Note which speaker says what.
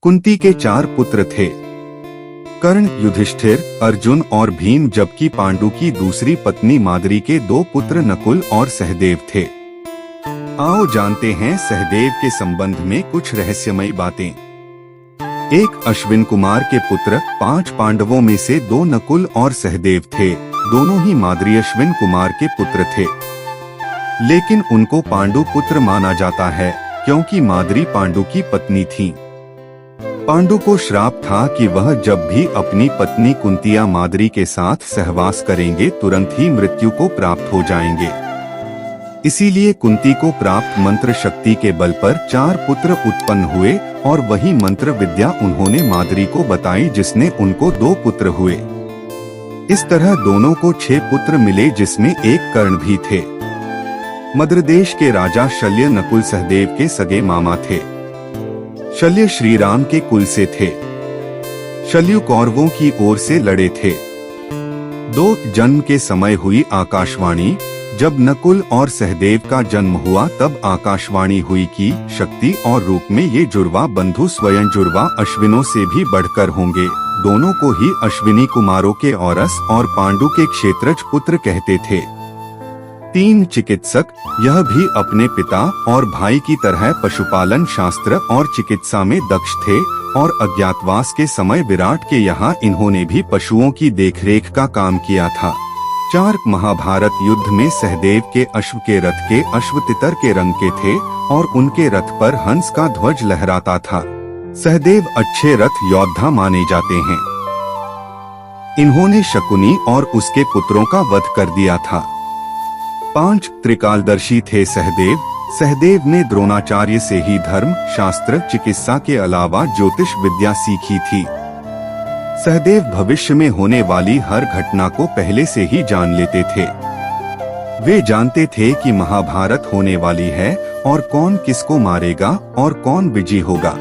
Speaker 1: कुंती के 4 पुत्र थे, कर्ण, युधिष्ठिर, अर्जुन और भीम, जबकि पांडु की दूसरी पत्नी माद्री के 2 पुत्र नकुल और सहदेव थे। आओ जानते हैं सहदेव के संबंध में कुछ रहस्यमयी बातें। एक अश्विन कुमार के पुत्र 5 पांडवों में से 2 नकुल और सहदेव थे। दोनों ही माद्री अश्विन कुमार के पुत्र थे, लेकिन उनको पांडु पुत्र माना जाता है क्योंकि माद्री पांडु की पत्नी थी। पांडु को श्राप था कि वह जब भी अपनी पत्नी कुंती या माद्री के साथ सहवास करेंगे तुरंत ही मृत्यु को प्राप्त हो जाएंगे। इसीलिए कुंती को प्राप्त मंत्र शक्ति के बल पर 4 पुत्र उत्पन्न हुए और वही मंत्र विद्या उन्होंने माद्री को बताई, जिसने उनको 2 पुत्र हुए। इस तरह दोनों को 6 पुत्र मिले, जिसमें एक कर्ण भी थे। मद्र देश के राजा शल्य नकुल सहदेव के सगे मामा थे। शल्य श्री राम के कुल से थे। शल्यु कौरवों की ओर से लड़े थे। 2 जन्म के समय हुई आकाशवाणी। जब नकुल और सहदेव का जन्म हुआ तब आकाशवाणी हुई कि शक्ति और रूप में ये जुड़वा बंधु स्वयं जुड़वा अश्विनों से भी बढ़कर होंगे। दोनों को ही अश्विनी कुमारों के औरस और पांडु के क्षेत्रज पुत्र कहते थे। 3 चिकित्सक, यह भी अपने पिता और भाई की तरह पशुपालन शास्त्र और चिकित्सा में दक्ष थे और अज्ञातवास के समय विराट के यहाँ इन्होंने भी पशुओं की देखरेख का काम किया था। 4 महाभारत युद्ध में सहदेव के अश्व के रथ के अश्व तितर के रंग के थे और उनके रथ पर हंस का ध्वज लहराता था। सहदेव अच्छे रथ योद्धा माने जाते हैं। इन्होंने शकुनी और उसके पुत्रों का वध कर दिया था। 5 त्रिकालदर्शी थे सहदेव। सहदेव ने द्रोणाचार्य से ही धर्म, शास्त्र, चिकित्सा के अलावा ज्योतिष विद्या सीखी थी। सहदेव भविष्य में होने वाली हर घटना को पहले से ही जान लेते थे। वे जानते थे कि महाभारत होने वाली है और कौन किसको मारेगा और कौन विजयी होगा।